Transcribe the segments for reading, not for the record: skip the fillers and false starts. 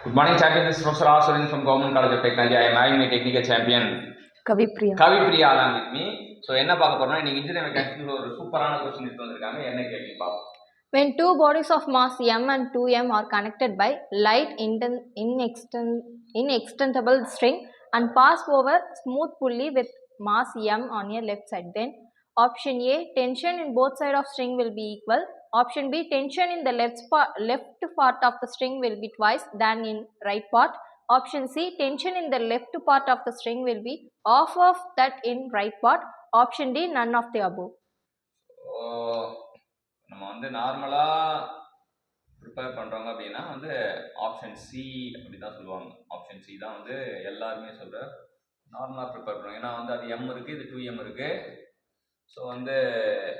Good morning, champion. This is Professor R. Surin from Government College of Technology. I am having my technical champion Kavipriya along with me. So, என்ன பார்க்க போறோம்னா இன்னைக்கு engineering மெக்கானிக்ஸ்ல ஒரு சூப்பரான question எடுத்து வந்திருக்காங்க. என்ன கேள்வி பாப்போம். When two bodies of mass m and 2m are connected by light inextensible string and pass over smooth pulley with mass m on your left side, then option A, tension in both sides of string will be equal. Option B, tension in the left part of the string will be twice than in right part. Option C, tension in the left part of the string will be half of that in right part. Option D, none of the above. நம்ம வந்து நார்மலா prepare பண்றோங்க அப்படின்னா வந்து option C அப்படி தான் சொல்லுவாங்க. Option C தான் வந்து எல்லாருமே சொல்ற நார்மலா ப்ரிப்பேர் பண்ணுவாங்க. ஏன்னா வந்து அது எம் இருக்கு, இது 2m இருக்கு. ஸோ வந்து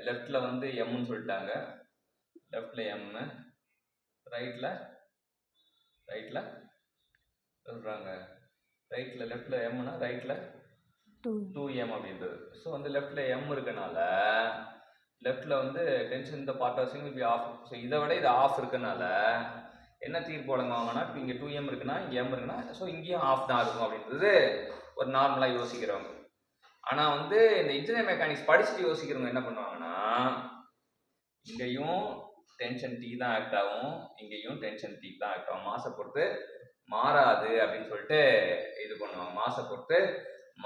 லெஃப்ட்ல வந்து எம்னு சொல்லிட்டாங்க, லெஃப்ட்ல எம், ரைட்ல சொல்றாங்க, ரைட்ல லெஃப்ட்ல எம்னா ரைட்ல 2m அப்படின்றது. ஸோ வந்து லெஃப்ட்ல எம் இருக்கனால லெஃப்ட்ல வந்து டென்ஷன் இந்த part of string will be off. So இதை விட இது ஆஃப் இருக்கனால என்ன தீர்ப்பு வழங்குவாங்கன்னா, இப்போ இங்கே 2m இருக்குன்னா இங்கே m இருக்குன்னா ஸோ இங்கேயும் ஆஃப் தான் இருக்கும் அப்படின்றது ஒரு நார்மலாக யோசிக்கிறவங்க. ஆனால் வந்து இந்த இன்ஜினியர் மெக்கானிக்ஸ் படிச்சுட்டு யோசிக்கிறவங்க என்ன பண்ணுவாங்கன்னா, இங்கேயும் டென்ஷன் டி தான் ஆக்ட் ஆகும், இங்கேயும் டென்ஷன் டி தான் ஆக்ட் ஆகும், மாசை பொறுத்து மாறாது அப்படின்னு சொல்லிட்டு இது பண்ணுவாங்க. மாசை பொறுத்து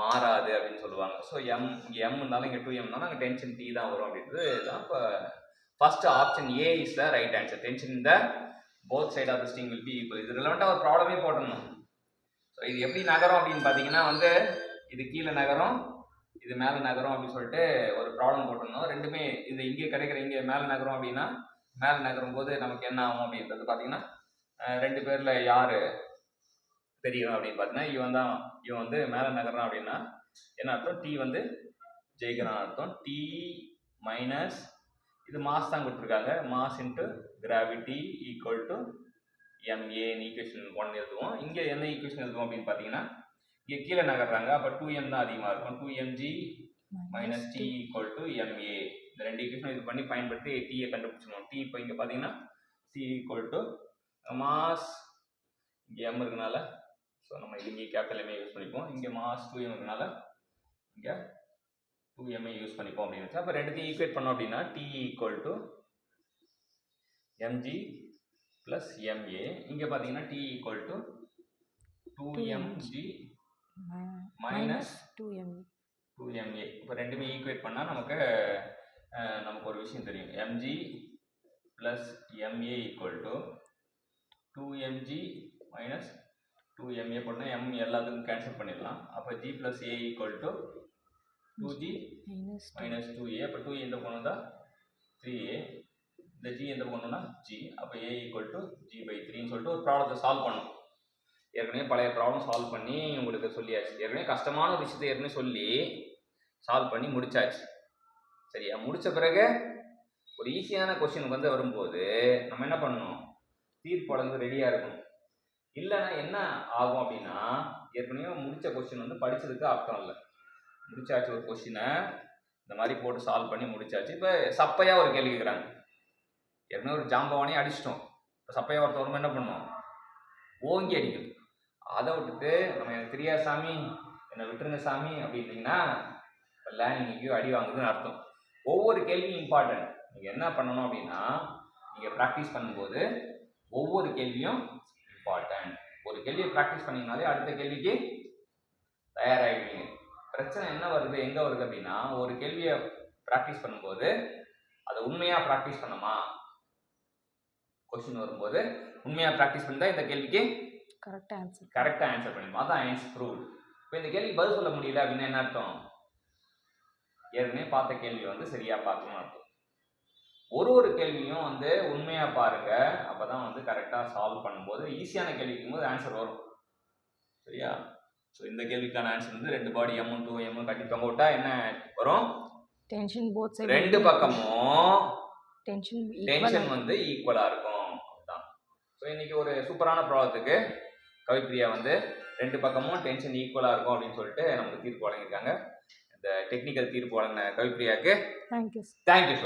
மாறாது அப்படின்னு சொல்லுவாங்க. ஸோ எம் இங்கே எம் இருந்தாலும் இங்கே 2m இருந்தாலும் அங்கே டென்ஷன் டி தான் வரும் அப்படின்றது தான். இப்போ first option A is the right answer. Tension இந்த both side of the string will be equal. இது ரிலவெண்ட்டாக ஒரு ப்ராப்ளமே போட்டணும். ஸோ இது எப்படி நகரும் அப்படின்னு பார்த்தீங்கன்னா வந்து இது கீழே நகரும், இது மேலே நகரும் அப்படின்னு சொல்லிட்டு ஒரு ப்ராப்ளம் போட்டிருந்தோம். ரெண்டுமே இது இங்கே கிடைக்கிற இங்கே மேலே நகரும் அப்படின்னா மேலே நகரும் போது நமக்கு என்ன ஆகும் அப்படின்றது பார்த்தீங்கன்னா, ரெண்டு பேரில் யார் தெரியும் அப்படின்னு பார்த்தீங்கன்னா, இவன் வந்து மேலே நகர்றான் அப்படின்னா என்ன அர்த்தம், டி வந்து ஜெயிக்கிறான் அர்த்தம். டி மைனஸ் இது மாஸ் தான் கொடுத்துருக்காங்க, mass into gravity equal to MA equation 1 எழுதுவோம். இங்கே என்ன ஈக்குவேஷன் எழுதுவோம் அப்படின்னு பார்த்தீங்கன்னா, இங்கே கீழே நகர்றாங்க, அப்போ 2m தான் அதிகமாக இருக்கும். 2mg minus T equal to MA. இந்த ரெண்டு ஈக்குவேஷன் இது பண்ணி பயன்படுத்தி டீயை கண்டுபிடிச்சிடணும். டி இப்போ இங்கே பார்த்தீங்கன்னா டி ஈக்குவல் டு மாஸ், இங்கே எம் இருக்கனால ஸோ நம்ம இங்கே கேபிட்டல் எம்ஏ யூஸ் பண்ணிப்போம். இங்கே மாஸ் 2m இருக்கனால இங்கே 2m யூஸ் பண்ணிப்போம் அப்படின்னு வச்சு அப்போ ரெண்டுத்தையும் ஈக்குவேட் பண்ணோம் அப்படின்னா T equal to MG plus MA. இங்கே பார்த்தீங்கன்னா D equal to 2mg minus 2ma. இப்போ ரெண்டுமே ஈக்குவேட் பண்ணால் நமக்கு ஒரு விஷயம் தெரியும். mg plus ma equal to 2mg minus 2ma போட்டால் m எல்லாத்துக்கும் கேன்சல் பண்ணிடலாம். அப்போ g plus a equal to 2g minus 2a. அப்போ 2a எந்த போனோம்னா 3a, இந்த g எந்த போனோம்னா g. அப்போ a ஈக்குவல் டு g/3ன்னு சொல்லிட்டு ஒரு ப்ராப்ளத்தை சால்வ் பண்ணணும். ஏற்கனவே பழைய ப்ராப்ளம் சால்வ் பண்ணி உங்களுக்கு சொல்லியாச்சு. ஏற்கனவே கஷ்டமான ஒரு விஷயத்தை ஏற்கனவே சொல்லி சால்வ் பண்ணி முடிச்சாச்சு. சரியா? முடித்த பிறகு ஒரு ஈஸியான கொஸ்டினுக்கு வந்து வரும்போது நம்ம என்ன பண்ணணும், தீர்ப்பு வழங்க ரெடியாக இருக்கணும். இல்லைன்னா என்ன ஆகும் அப்படின்னா, ஏற்கனவே முடித்த கொஸ்டின் வந்து படித்ததுக்கு அர்த்தம் இல்லை. முடிச்சாச்சு ஒரு கொஸ்டினை இந்த மாதிரி போட்டு சால்வ் பண்ணி முடிச்சாச்சு. இப்போ சப்பையாக ஒரு கேள்வி கேட்குறாங்க. ஏற்கனவே ஒரு ஜாம்பவானே அடிச்சிட்டோம். இப்போ சப்பையாக ஒருத்தவரும் என்ன பண்ணணும், ஓங்கி அடிக்கணும். அதை விட்டுட்டு நம்ம எனக்கு தெரியாது சாமி என்னை விட்டுருங்க சாமி அப்படின்னீங்கன்னா இல்லை, நீங்கள் எங்கேயோ அடி வாங்குதுன்னு அர்த்தம். ஒவ்வொரு கேள்வியும் இம்பார்ட்டன்ட். நீங்கள் என்ன பண்ணணும் அப்படின்னா, நீங்கள் ப்ராக்டிஸ் பண்ணும்போது ஒவ்வொரு கேள்வியும் இம்பார்ட்டன்ட். ஒரு கேள்வியை ப்ராக்டிஸ் பண்ணிங்கனாலே அடுத்த கேள்விக்கு தயாராகிடுவீங்க. பிரச்சனை என்ன வருது, எங்கே வருது அப்படின்னா, ஒரு கேள்வியை ப்ராக்டிஸ் பண்ணும்போது அதை உண்மையாக ப்ராக்டிஸ் பண்ணமா, கொஸ்டின் வரும்போது உண்மையாக ப்ராக்டிஸ் பண்ணி தான் இந்த கேள்விக்கு கரெக்டாக ஆன்சர் பண்ணிடுவோம். அதான் ஆன்சர் ப்ரூவ்ட். இப்போ இந்த கேள்விக்கு பதில் சொல்ல முடியல அப்படின்னா என்ன அர்த்தம், ஏற்கனவே பார்த்த கேள்வி வந்து சரியாக பார்க்கணும்னு அர்த்தம். ஒரு கேள்வியும் வந்து உண்மையாக பாருங்க, அப்போ தான் வந்து கரெக்டாக சால்வ் பண்ணும்போது ஈஸியான கேள்விக்கும் போது ஆன்சர் வரும். சரியா? ஸோ இந்த கேள்விக்கான ஆன்சர் வந்து 2 பாடி m 2m கட்டி தொங்க விட்டா என்ன வரும், டென்ஷன் போத் சைடு ரெண்டு பக்கமும் டென்ஷன் வந்து ஈக்குவலாக இருக்கும். அதுதான். ஸோ இன்னைக்கு ஒரு சூப்பரான ப்ராப்ளத்துக்கு கவிப்பிரியா வந்து ரெண்டு பக்கமும் டென்ஷன் ஈக்குவலாக இருக்கும் அப்படின்னு சொல்லிட்டு நமக்கு தீர்ப்பு வழங்கியிருக்காங்க. இந்த டெக்னிக்கல் தீர்ப்பு வழங்கின கவிப்பிரியாவுக்கு தேங்க்யூ.